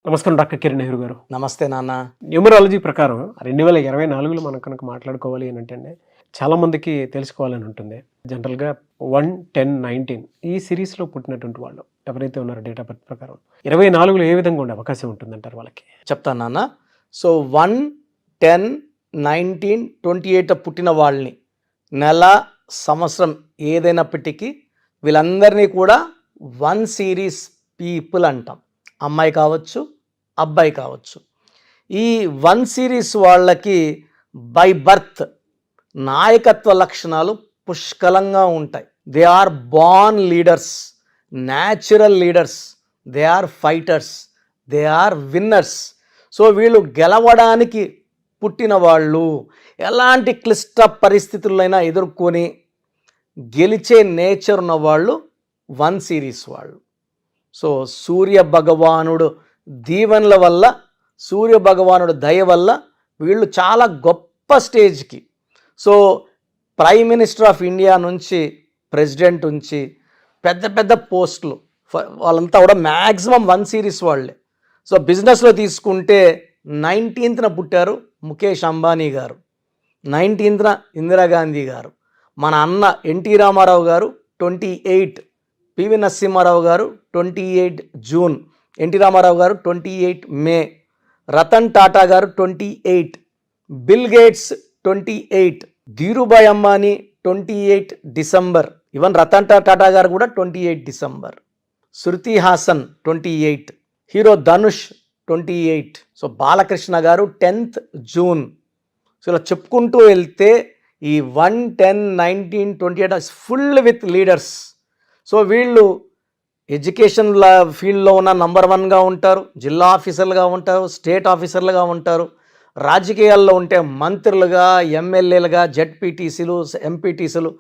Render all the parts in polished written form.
నమస్కారం డాక్టర్ కిరణ్ నెహ్రూ గారు. నమస్తే నాన్న. న్యూమరాలజీ ప్రకారం 2024లో మనం కనుక మాట్లాడుకోవాలి అని అంటే చాలామందికి తెలుసుకోవాలని ఉంటుంది. జనరల్గా 1, 10, 19 ఈ సిరీస్లో పుట్టినటువంటి వాళ్ళు ఎవరైతే ఉన్నారో డేట్ ఆఫ్ బర్త్ ప్రకారం 24లో ఏ విధంగా ఉండే అవకాశం ఉంటుందంటారు వాళ్ళకి? చెప్తాను నాన్న. సో 1, 10, 19, 28 పుట్టిన వాళ్ళని నెల సంవత్సరం ఏదైనప్పటికీ వీళ్ళందరినీ కూడా 1 సిరీస్ పీపుల్ అంటాం. అమ్మాయి కావచ్చు, అబ్బాయి కావచ్చు. ఈ 1 సిరీస్ వాళ్ళకి బై బర్త్ నాయకత్వ లక్షణాలు పుష్కలంగా ఉంటాయి. They are born leaders, natural leaders, they are fighters, they are winners. So వీళ్ళు గెలవడానికి పుట్టిన వాళ్ళు, ఎలాంటి క్లిష్ట పరిస్థితులైనా ఎదుర్కొని గెలిచే నేచర్ ఉన్న వాళ్ళు 1 సిరీస్ వాళ్ళు. సో సూర్య భగవానుడు దీవెనల వల్ల, సూర్య భగవానుడు దయ వల్ల వీళ్ళు చాలా గొప్ప స్టేజ్కి, so prime minister of India నుంచి ప్రెసిడెంట్ నుంచి పెద్ద పెద్ద పోస్టులు వాళ్ళంతా కూడా మ్యాక్సిమం 1 సిరీస్ వాళ్ళే. సో బిజినెస్లో తీసుకుంటే 19th పుట్టారు ముఖేష్ అంబానీ గారు, 19th ఇందిరాగాంధీ గారు, మన అన్న ఎన్టీ రామారావు గారు 28, పివి నరసింహారావు గారు 28 జూన్, ఎన్టీ రామారావు గారు 28 మే, రతన్ టాటా గారు 28, Bill Gates 28, Dhirubhai Ambani 28 December, even Ratan Tata గారు కూడా 28 December, Shruti Haasan 28, hero Dhanush 28, so Balakrishna గారు 10th జూన్. సో ఇలా చెప్పుకుంటూ వెళ్తే ఈ 1, 10, 19, 28 ఫుల్ విత్ లీడర్స్. సో వీళ్ళు ఎడ్యుకేషన్ ఫీల్డ్లో ఉన్న నంబర్ 1గా ఉంటారు, జిల్లా ఆఫీసర్లుగా ఉంటారు, స్టేట్ ఆఫీసర్లుగా ఉంటారు, రాజకీయాల్లో ఉంటే మంత్రులుగా, ఎమ్మెల్యేలుగా, జెడ్పీటీసీలు, ఎంపీటీసీలు,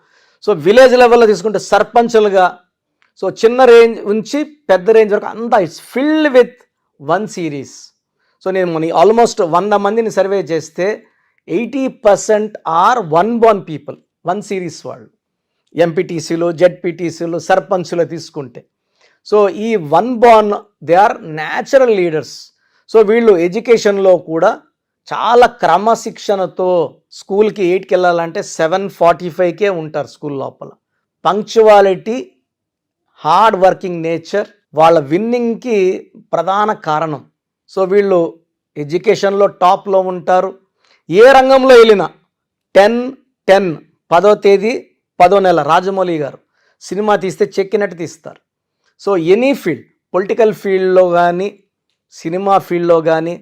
సో విలేజ్ లెవెల్లో తీసుకుంటే సర్పంచులుగా, సో చిన్న రేంజ్ నుంచి పెద్ద రేంజ్ వరకు అంతా it's filled with 1 series. So నేను ఆల్మోస్ట్ 100 మందిని సర్వే చేస్తే 80% ఆర్ 1 born పీపుల్, 1 సిరీస్ వాళ్ళు. ఎంపీటీసీలు, జెడ్పీటీసీలు, సర్పంచులు తీసుకుంటే సో ఈ 1 born they are natural leaders. So వీళ్ళు ఎడ్యుకేషన్లో కూడా చాలా క్రమశిక్షణతో, స్కూల్కి 8కి వెళ్ళాలంటే 7:45కే ఉంటారు స్కూల్ లోపల. పంక్చువాలిటీ, హార్డ్ వర్కింగ్ నేచర్ వాళ్ళ విన్నింగ్కి ప్రధాన కారణం. సో వీళ్ళు ఎడ్యుకేషన్లో టాప్లో ఉంటారు. ఏ రంగంలో వెళ్ళినా 10/10 10వ తేదీ 10వ నెల రాజమౌళి గారు సినిమా తీస్తే చెక్కినట్టు తీస్తారు. సో ఎనీ ఫీల్డ్, పొలిటికల్ ఫీల్డ్లో కానీ, సినిమా ఫీల్డ్లో కానీ,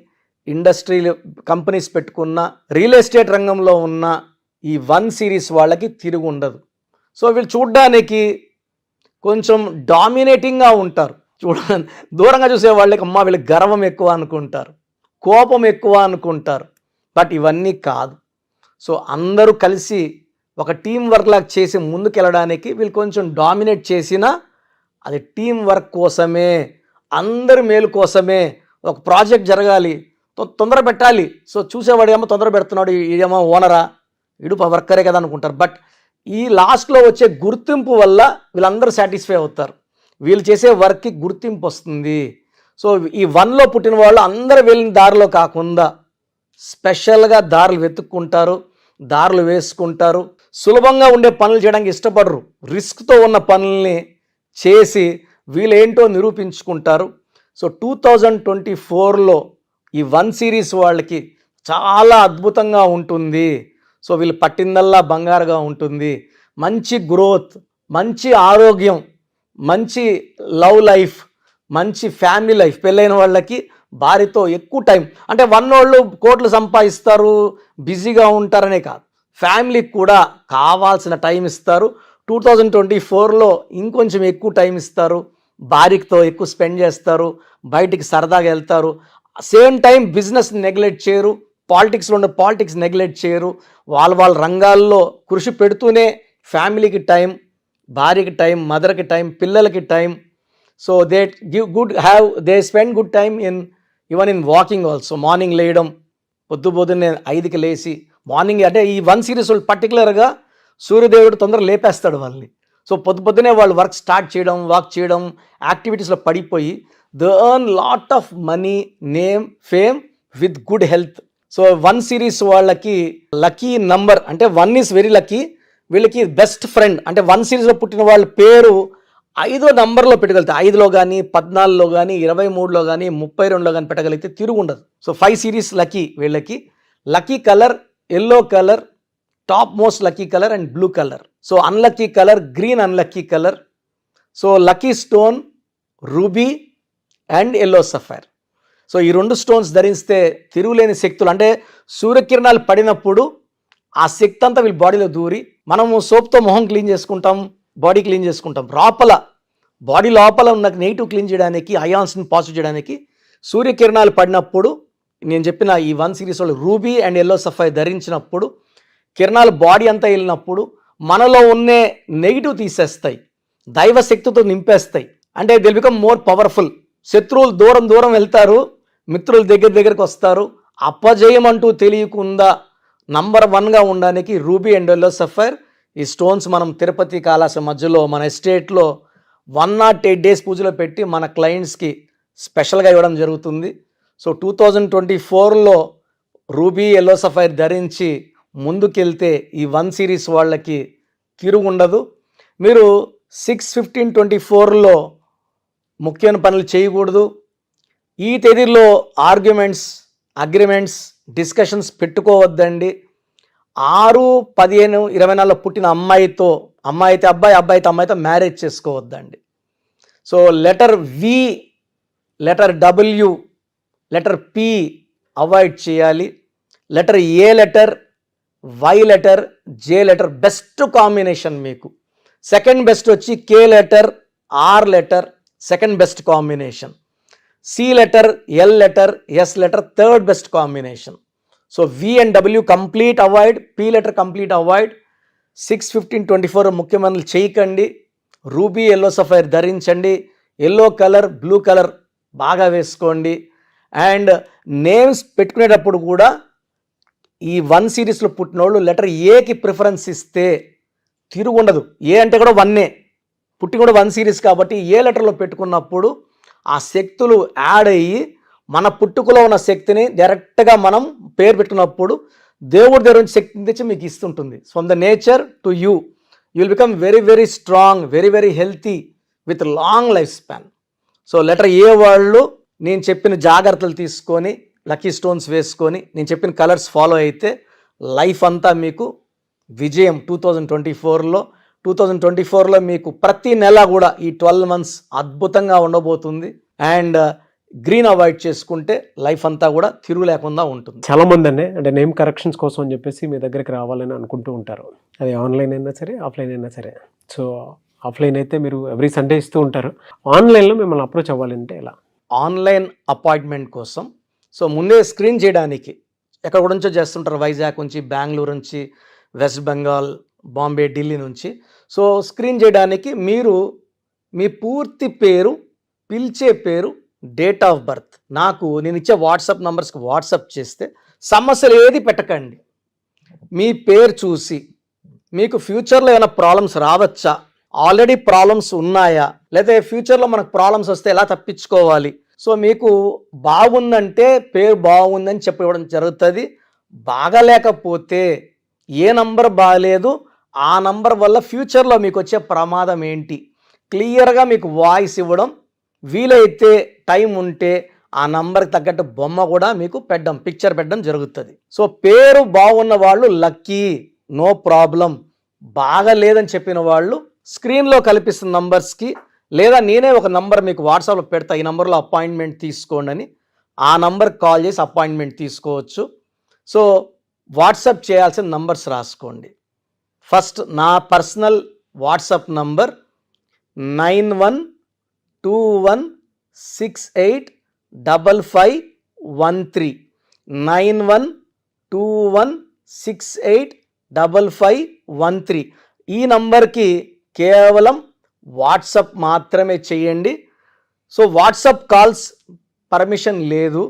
ఇండస్ట్రీలో కంపెనీస్ పెట్టుకున్న, రియల్ ఎస్టేట్ రంగంలో ఉన్న ఈ 1 సిరీస్ వాళ్ళకి తిరుగు ఉండదు. సో వీళ్ళు చూడ్డానికి కొంచెం డామినేటింగ్గా ఉంటారు. దూరంగా చూసే వాళ్ళకి అమ్మ వీళ్ళకి గర్వం ఎక్కువ అనుకుంటారు, కోపం ఎక్కువ అనుకుంటారు. బట్ ఇవన్నీ కాదు. సో అందరూ కలిసి ఒక టీం వర్క్ లాగా చేసి ముందుకెళ్ళడానికి వీళ్ళు కొంచెం డామినేట్ చేసినా అది టీం వర్క్ కోసమే, అందరి మేలు కోసమే. ఒక ప్రాజెక్ట్ జరగాలి, తొందర పెట్టాలి. సో చూసేవాడు ఏమో తొందర పెడుతున్నాడు, ఇదేమో ఓనరా, ఇడు వర్కరే కదా అనుకుంటారు. బట్ ఈ లాస్ట్లో వచ్చే గుర్తింపు వల్ల వీళ్ళందరూ సాటిస్ఫై అవుతారు, వీళ్ళు చేసే వర్క్కి గుర్తింపు వస్తుంది. సో ఈ 1లో పుట్టిన వాళ్ళు అందరూ వెళ్ళిన దారిలో కాకుండా స్పెషల్గా దారులు వెతుక్కుంటారు, దారులు వేసుకుంటారు. సులభంగా ఉండే పనులు చేయడానికి ఇష్టపడరు, రిస్క్తో ఉన్న పనుల్ని చేసి వీళ్ళేంటో నిరూపించుకుంటారు. సో 2024లో ఈ 1 సిరీస్ వాళ్ళకి చాలా అద్భుతంగా ఉంటుంది. సో వీళ్ళు పట్టిందల్లా బంగారుగా ఉంటుంది. మంచి గ్రోత్, మంచి ఆరోగ్యం, మంచి లవ్ లైఫ్, మంచి ఫ్యామిలీ లైఫ్. పెళ్ళైన వాళ్ళకి భార్యతో ఎక్కువ టైం, అంటే 1 వాళ్ళు కోట్లు సంపాదిస్తారు, బిజీగా ఉంటారనే కాదు, ఫ్యామిలీకి కూడా కావాల్సిన టైం ఇస్తారు. 2024లో ఇంకొంచెం ఎక్కువ టైం ఇస్తారు, భార్యతో ఎక్కువ స్పెండ్ చేస్తారు, బయటికి సరదాగా వెళ్తారు. సేమ్ టైం బిజినెస్ నెగ్లెక్ట్ చేయరు, పాలిటిక్స్లో ఉండే పాలిటిక్స్ నెగ్లెక్ట్ చేయరు. వాళ్ళ రంగాల్లో కృషి పెడుతూనే ఫ్యామిలీకి టైం, భార్యకి టైం, మదర్కి టైం, పిల్లలకి time. So they they spend good time even in walking also. Morning లేయడం, పొద్దున్నే 5కి లేచి మార్నింగ్, అంటే ఈ 1 సిరీస్ వాళ్ళు పర్టికులర్గా సూర్యదేవుడు తొందరగా లేపేస్తాడు వాళ్ళని. సో పొద్దునే వాళ్ళు వర్క్ స్టార్ట్ చేయడం, వాక్ చేయడం, యాక్టివిటీస్లో పడిపోయి they earn lot of money, name, fame with good health. So 1 series వాళ్ళకి లక్కీ నంబర్ అంటే 1 ఈస్ వెరీ లక్కీ. వీళ్ళకి బెస్ట్ ఫ్రెండ్ అంటే 1 సిరీస్లో పుట్టిన వాళ్ళ పేరు 5వ నంబర్లో పెట్టగలిగితే 5లో కానీ 14లో కానీ 23లో కానీ 32లో కానీ పెట్టగలిగితే తిరుగు ఉండదు. సో 5 సిరీస్ లక్కీ వీళ్ళకి. Lucky colour yellow colour, top most lucky colour and blue colour. So unlucky colour green, unlucky colour. So lucky stone ruby and yellow sapphire. So ఈ 2 స్టోన్స్ ధరిస్తే తిరుగులేని శక్తులు అంటే సూర్యకిరణాలు పడినప్పుడు ఆ శక్తి అంతా వీళ్ళ బాడీలో దూరి, మనము సోప్తో మొహం క్లీన్ చేసుకుంటాం, బాడీ క్లీన్ చేసుకుంటాం, బాడీ లోపల ఉన్న నెగిటివ్ క్లీన్ చేయడానికి, అయాన్స్ని పాజిటివ్ చేయడానికి సూర్యకిరణాలు పడినప్పుడు నేను చెప్పిన ఈ 1 సిరీస్ వాళ్ళు రూబీ అండ్ ఎల్లో సఫైర్ ధరించినప్పుడు కిరణాలు బాడీ అంతా వెళ్ళినప్పుడు మనలో ఉన్నే నెగిటివ్ తీసేస్తాయి, దైవ శక్తితో నింపేస్తాయి. అంటే దిల్ బికమ్ మోర్ పవర్ఫుల్. శత్రువులు దూరం దూరం వెళ్తారు, మిత్రులు దగ్గరికి వస్తారు. అపజయం అంటూ తెలియకుండా నంబర్ 1గా ఉండడానికి రూబీ అండ్ ఎల్లో సఫైర్ ఈ స్టోన్స్ మనం తిరుపతి కాళాశ్రీ మధ్యలో మన ఎస్టేట్లో 108 డేస్ పూజలో పెట్టి మన క్లయింట్స్కి స్పెషల్గా ఇవ్వడం జరుగుతుంది. సో 2024లో రూబీ ఎల్లో సఫైర్ ధరించి ముందుకెళ్తే ఈ 1 సిరీస్ వాళ్ళకి తిరుగుండదు. మీరు 6/15/24లో ముఖ్యమైన పనులు చేయకూడదు. ఈ తేదీలో ఆర్గ్యుమెంట్స్, అగ్రిమెంట్స్, డిస్కషన్స్ పెట్టుకోవద్దండి. 6/15/24లో పుట్టిన అమ్మాయి అయితే అబ్బాయి, అయితే అమ్మాయితో మ్యారేజ్ చేసుకోవద్దండి. So letter V, letter W, letter P avoid చేయాలి. Letter A letter, Y letter, J letter best combination మీకు. సెకండ్ బెస్ట్ వచ్చి K letter, R letter second best combination. C letter, L letter, S letter third best combination. So V and W complete avoid, P letter complete avoid. 6/15/24 ముఖ్యమంత్రులు చేయకండి. Ruby yellow sapphire ధరించండి. Yellow colour, blue colour బాగా వేసుకోండి. And names పెట్టుకునేటప్పుడు కూడా ఈ 1 సిరీస్లో పుట్టిన వాళ్ళు లెటర్ ఏకి ప్రిఫరెన్స్ ఇస్తే తిరుగు ఉండదు. ఏ అంటే కూడా 1ఏ, పుట్టి కూడా 1 సిరీస్ కాబట్టి ఏ లెటర్లో పెట్టుకున్నప్పుడు ఆ శక్తులు యాడ్ అయ్యి మన పుట్టుకలో ఉన్న శక్తిని డైరెక్ట్గా మనం పేరు పెట్టుకున్నప్పుడు దేవుడి దగ్గర నుంచి శక్తిని తెచ్చి మీకు ఇస్తుంటుంది. From the nature to you will become very very strong, very very healthy with long life span. So letter A వాళ్ళు నేను చెప్పిన జాగ్రత్తలు తీసుకొని లక్కీ స్టోన్స్ వేసుకొని నేను చెప్పిన కలర్స్ ఫాలో అయితే లైఫ్ అంతా మీకు విజయం. 2024లో మీకు ప్రతి నెల కూడా ఈ 12 months అద్భుతంగా ఉండబోతుంది. అండ్ గ్రీన్ అవాయిడ్ చేసుకుంటే లైఫ్ అంతా కూడా తిరుగు లేకుండా ఉంటుంది. చాలా మంది అంటే నేమ్ కరెక్షన్స్ కోసం అని చెప్పేసి మీ దగ్గరికి రావాలని అనుకుంటూ ఉంటారు. అది ఆన్లైన్ అయినా సరే, ఆఫ్లైన్ అయినా సరే. సో ఆఫ్లైన్ అయితే మీరు ఎవ్రీ సండే ఇస్తూ ఉంటారు. ఆన్లైన్లో మిమ్మల్ని అప్రోచ్ అవ్వాలంటే ఎలా? ఆన్లైన్ అపాయింట్మెంట్ కోసం సో ముందే స్క్రీన్ చేయడానికి ఎక్కడ నుంచో చేస్తుంటారు, వైజాగ్ నుంచి, బెంగళూరు నుంచి, వెస్ట్ బెంగాల్, బాంబే, ఢిల్లీ నుంచి. సో స్క్రీన్ చేయడానికి మీరు మీ పూర్తి పేరు, పిలిచే పేరు, డేట్ ఆఫ్ బర్త్ నేను ఇచ్చే వాట్సాప్ నంబర్స్కి వాట్సాప్ చేస్తే సమస్యలు ఏది పెట్టకండి. మీ పేరు చూసి మీకు ఫ్యూచర్లో ఏమైనా ప్రాబ్లమ్స్ రావచ్చా, ఆల్రెడీ ప్రాబ్లమ్స్ ఉన్నాయా, లేదా ఫ్యూచర్లో మనకు ప్రాబ్లమ్స్ వస్తే ఎలా తప్పించుకోవాలి. సో మీకు బాగుందంటే పేరు బాగుందని చెప్పడం జరుగుతుంది. బాగలేకపోతే ఏ నంబర్ బాగలేదు, ఆ నంబర్ వల్ల ఫ్యూచర్లో మీకు వచ్చే ప్రమాదం ఏంటి క్లియర్గా మీకు వాయిస్ ఇవ్వడం, వీలైతే టైం ఉంటే ఆ నంబర్కి తగ్గట్టు బొమ్మ కూడా మీకు పిక్చర్ పెట్టడం జరుగుతుంది. సో పేరు బాగున్న వాళ్ళు లక్కీ, నో ప్రాబ్లం. బాగలేదని చెప్పిన వాళ్ళు స్క్రీన్లో కల్పిస్తున్న నంబర్స్కి, లేదా నేనే ఒక నంబర్ మీకు వాట్సాప్లో పెడతా, ఈ నంబర్లో అపాయింట్మెంట్ తీసుకోండి అని, ఆ నంబర్కి కాల్ చేసి అపాయింట్మెంట్ తీసుకోవచ్చు. సో వాట్సాప్ చేయాల్సిన నంబర్స్ రాసుకోండి. ఫస్ట్ నా పర్సనల్ వాట్సాప్ నంబర్ 9121685513 9121685513. ఈ నంబర్కి కేవలం వాట్సాప్ మాత్రమే చేయండి. సో వాట్సాప్ కాల్స్ పర్మిషన్ లేదు,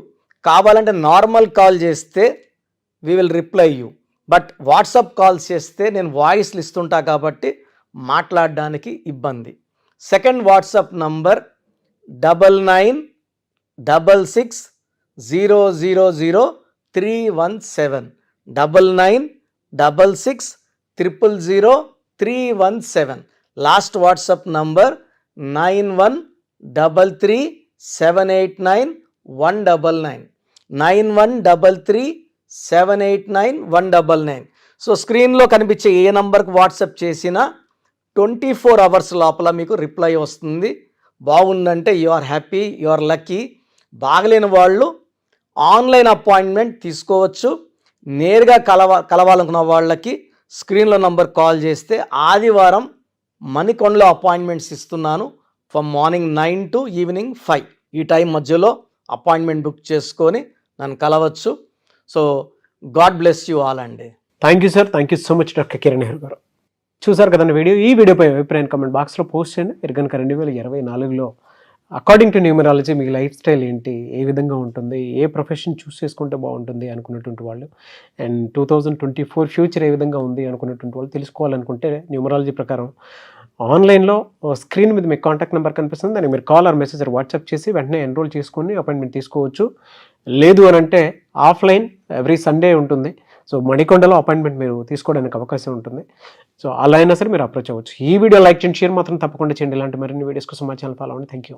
కావాలంటే నార్మల్ కాల్ చేస్తే we will reply you. But WhatsApp calls చేస్తే నేను వాయిస్లు ఇస్తుంటా కాబట్టి మాట్లాడడానికి ఇబ్బంది. Second WhatsApp number 99 9966000317 9966000317. Last WhatsApp number 9133789199 9133789199. So స్క్రీన్లో కనిపించే ఏ నంబర్కి వాట్సాప్ చేసినా 24 అవర్స్ లోపల మీకు రిప్లై వస్తుంది. బాగుందంటే you are happy, you are lucky. బాగలేని వాళ్ళు ఆన్లైన్ అపాయింట్మెంట్ తీసుకోవచ్చు. నేరుగా కలవాలనుకున్న వాళ్ళకి స్క్రీన్లో నంబర్ కాల్ చేస్తే ఆదివారం మణికొండలో అపాయింట్మెంట్స్ ఇస్తున్నాను. ఫ్రమ్ మార్నింగ్ 9 to ఈవినింగ్ 5 ఈ టైం మధ్యలో అపాయింట్మెంట్ బుక్ చేసుకొని నన్ను కలవచ్చు. So God bless you all అండి. Thank you sir, thank you so much doctor Kiran Nehru గారు. చూసారు కదండి వీడియో. ఈ వీడియోపై అభిప్రాయం కామెంట్ బాక్స్లో పోస్ట్ చేయండి. మీరు కనుక 2024లో అకార్డింగ్ టు న్యూమరాలజీ మీ లైఫ్ స్టైల్ ఏంటి, ఏ విధంగా ఉంటుంది, ఏ ప్రొఫెషన్ చూస్ చేసుకుంటే బాగుంటుంది అనుకున్నటువంటి వాళ్ళు, అండ్ 2024 ఫ్యూచర్ ఏ విధంగా ఉంది అనుకున్నటువంటి వాళ్ళు తెలుసుకోవాలనుకుంటే న్యూమరాలజీ ప్రకారం ఆన్లైన్లో స్క్రీన్ మీద మీకు కాంటాక్ట్ నెంబర్ కనిపిస్తుంది. దానికి మీరు కాల్ ఆర్ మెసేజ్ వాట్సాప్ చేసి వెంటనే ఎన్రోల్ చేసుకొని అపాయింట్మెంట్ తీసుకోవచ్చు. లేదు అని అంటే ఆఫ్లైన్ ఎవ్రీ సండే ఉంటుంది. సో మణికొండలో అపాయింట్మెంట్ మీరు తీసుకోవడానికి అవకాశం ఉంటుంది. సో అలా అయినా సరే మీరు అప్రోచ్ అవ్వచ్చు. ఈ వీడియో లైక్ చేయండి, షేర్ మాత్రం తప్పకుండా చేయండి. ఇలాంటి మరిన్ని వీడియోస్ కోసం మా ఛానల్ ఫాలో అవ్వండి. Thank you.